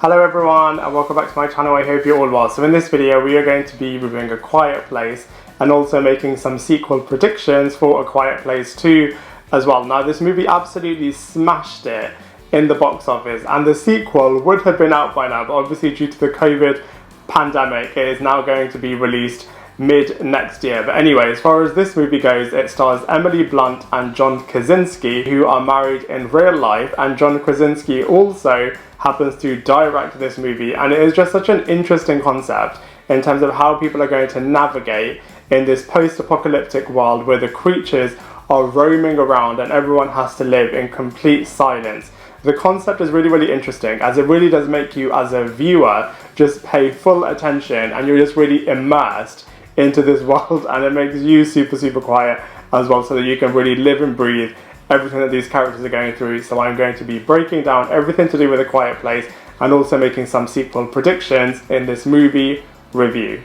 Hello everyone and welcome back to my channel. I hope you're all well. So in this video we are going to be reviewing A Quiet Place and also making some sequel predictions for A Quiet Place 2 as well. Now this movie absolutely smashed it in the box office and the sequel would have been out by now, but obviously due to the COVID pandemic it is now going to be released mid next year. But anyway, as far as this movie goes, it stars Emily Blunt and John Krasinski, who are married in real life, and John Krasinski also happens to direct this movie, and it is just such an interesting concept in terms of how people are going to navigate in this post-apocalyptic world where the creatures are roaming around and everyone has to live in complete silence. The concept is really interesting, as it really does make you as a viewer just pay full attention and you're just really immersed into this world, and it makes you super quiet as well so that you can really live and breathe everything that these characters are going through. So I'm going to be breaking down everything to do with A Quiet Place and also making some sequel predictions in this movie review.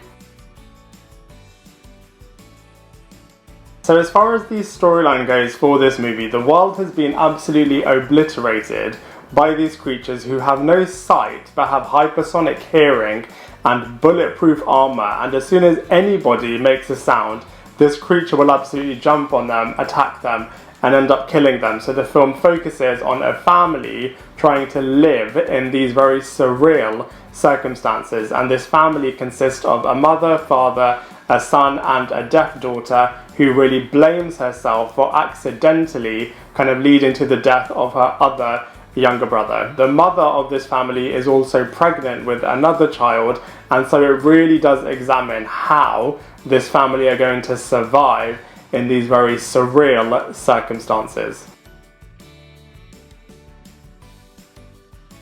So as far as the storyline goes for this movie, the world has been absolutely obliterated by these creatures who have no sight but have hypersonic hearing and bulletproof armor, and as soon as anybody makes a sound, this creature will absolutely jump on them, attack them, and end up killing them. So the film focuses on a family trying to live in these very surreal circumstances, and this family consists of a mother, father, a son, and a deaf daughter who really blames herself for accidentally kind of leading to the death of her other younger brother. The mother of this family is also pregnant with another child, and so it really does examine how this family are going to survive in these very surreal circumstances.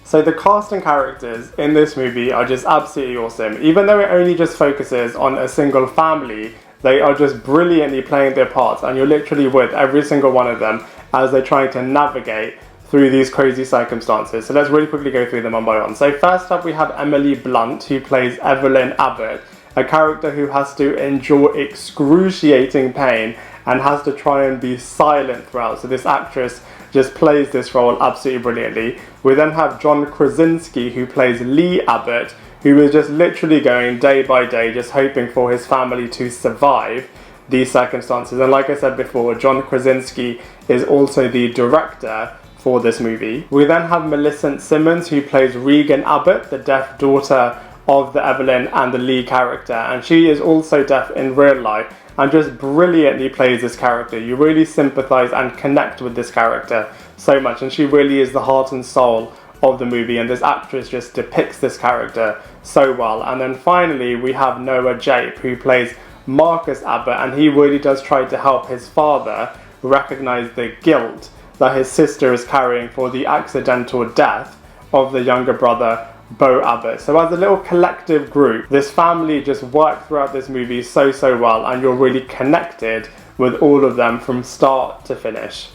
So the cast and characters in this movie are just absolutely awesome. Even though it only just focuses on a single family, they are just brilliantly playing their parts, and you're literally with every single one of them as they're trying to navigate through these crazy circumstances. So let's really quickly go through them one by one. So first up we have Emily Blunt, who plays Evelyn Abbott, a character who has to endure excruciating pain and has to try and be silent throughout. So this actress just plays this role absolutely brilliantly. We then have John Krasinski, who plays Lee Abbott, who is just literally going day by day, just hoping for his family to survive these circumstances. And like I said before, John Krasinski is also the director for this movie. We then have Millicent Simmonds, who plays Regan Abbott, the deaf daughter of the Evelyn and the Lee character, and she is also deaf in real life and just brilliantly plays this character. You really sympathize and connect with this character so much, and she really is the heart and soul of the movie, and this actress just depicts this character so well. And then finally we have Noah Jupe, who plays Marcus Abbott, and he really does try to help his father recognize the guilt that his sister is carrying for the accidental death of the younger brother, Bo Abbott. So as a little collective group, this family just work throughout this movie so well, and you're really connected with all of them from start to finish.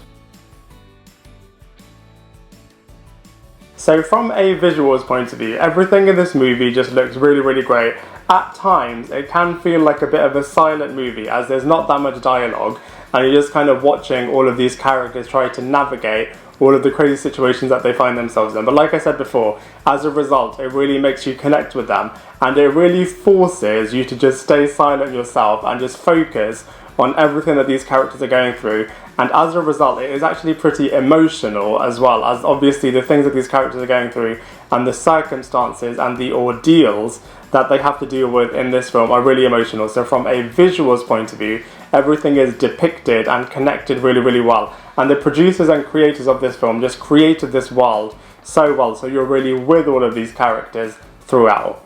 So from a visuals point of view, everything in this movie just looks really great. At times it can feel like a bit of a silent movie, as there's not that much dialogue and you're just kind of watching all of these characters try to navigate all of the crazy situations that they find themselves in. But like I said before, as a result, it really makes you connect with them, and it really forces you to just stay silent yourself and just focus on everything that these characters are going through. And as a result, it is actually pretty emotional, as well as obviously the things that these characters are going through and the circumstances and the ordeals that they have to deal with in this film are really emotional. So from a visuals point of view, everything is depicted and connected really well. And the producers and creators of this film just created this world so well, so you're really with all of these characters throughout.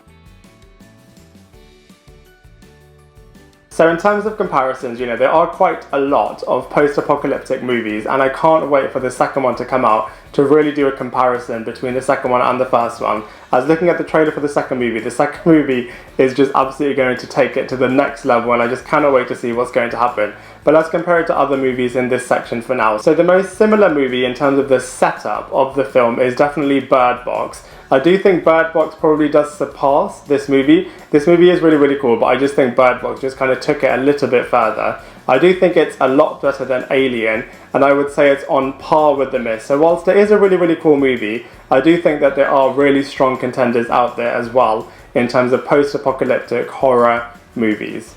So in terms of comparisons, there are quite a lot of post-apocalyptic movies, and I can't wait for the second one to come out to really do a comparison between the second one and the first one. I was looking at the trailer for the second movie is just absolutely going to take it to the next level, and I just cannot wait to see what's going to happen. But let's compare it to other movies in this section for now. So the most similar movie in terms of the setup of the film is definitely Bird Box. I do think Bird Box probably does surpass this movie. This movie is really cool, but I just think Bird Box just kind of took it a little bit further. I do think it's a lot better than Alien, and I would say it's on par with The Mist. So whilst it is a really, really cool movie, I do think that there are really strong contenders out there as well in terms of post-apocalyptic horror movies.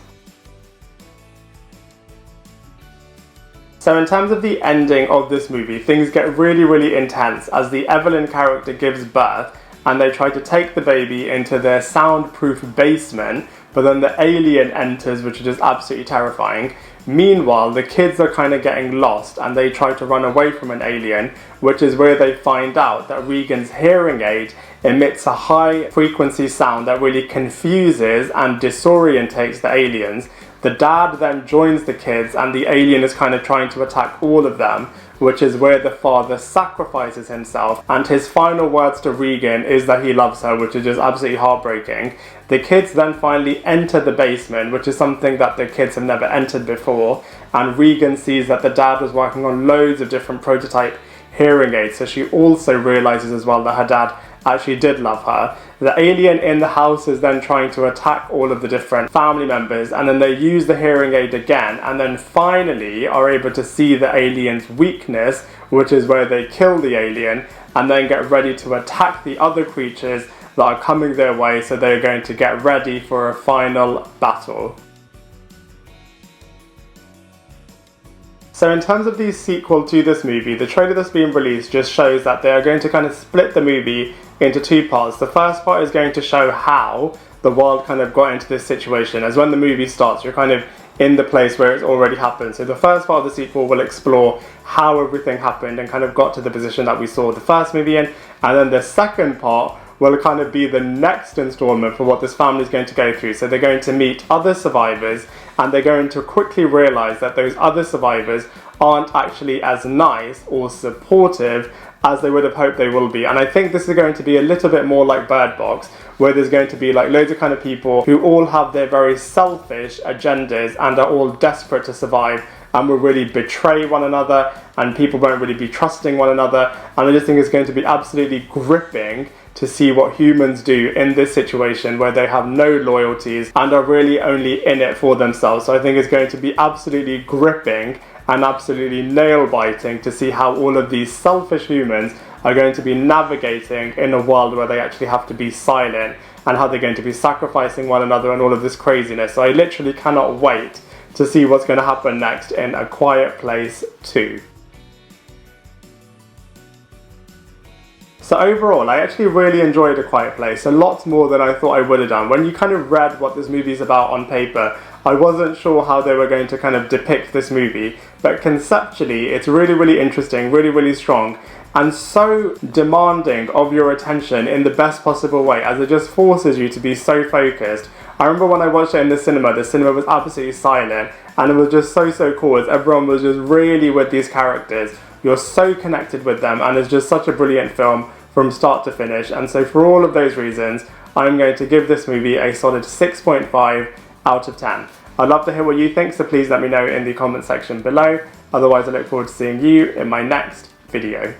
So in terms of the ending of this movie, things get really, really intense as the Evelyn character gives birth and they try to take the baby into their soundproof basement, but then the alien enters, which is just absolutely terrifying. Meanwhile, the kids are kind of getting lost and they try to run away from an alien, which is where they find out that Regan's hearing aid emits a high frequency sound that really confuses and disorientates the aliens. The dad then joins the kids and the alien is kind of trying to attack all of them, which is where the father sacrifices himself, and his final words to Regan is that he loves her, which is just absolutely heartbreaking. The kids then finally enter the basement, which is something that the kids have never entered before, and Regan sees that the dad was working on loads of different prototype hearing aids, so she also realizes as well that her dad actually did love her. The alien in the house is then trying to attack all of the different family members, and then they use the hearing aid again, and then finally are able to see the alien's weakness, which is where they kill the alien and then get ready to attack the other creatures that are coming their way, so they're going to get ready for a final battle. So in terms of the sequel to this movie, the trailer that's being released just shows that they are going to kind of split the movie into two parts. The first part is going to show how the world kind of got into this situation, as when the movie starts, you're kind of in the place where it's already happened. So the first part of the sequel will explore how everything happened and kind of got to the position that we saw the first movie in, and then the second part will kind of be the next installment for what this family is going to go through. So they're going to meet other survivors and they're going to quickly realize that those other survivors aren't actually as nice or supportive as they would have hoped they will be. And I think this is going to be a little bit more like Bird Box, where there's going to be like loads of kind of people who all have their very selfish agendas and are all desperate to survive and will really betray one another, and people won't really be trusting one another. And I just think it's going to be absolutely gripping to see what humans do in this situation where they have no loyalties and are really only in it for themselves. So I think it's going to be absolutely gripping and absolutely nail-biting to see how all of these selfish humans are going to be navigating in a world where they actually have to be silent, and how they're going to be sacrificing one another and all of this craziness. So I literally cannot wait to see what's going to happen next in A Quiet Place 2. So overall, I actually really enjoyed A Quiet Place, a lot more than I thought I would have done. When you kind of read what this movie is about on paper, I wasn't sure how they were going to kind of depict this movie, but conceptually it's really, really interesting, really, really strong, and so demanding of your attention in the best possible way, as it just forces you to be so focused. I remember when I watched it in the cinema was absolutely silent, and it was just so cool, as everyone was just really with these characters. You're so connected with them, and it's just such a brilliant film from start to finish. And so for all of those reasons, I'm going to give this movie a solid 6.5 out of 10. I'd love to hear what you think, so please let me know in the comment section below. Otherwise, I look forward to seeing you in my next video.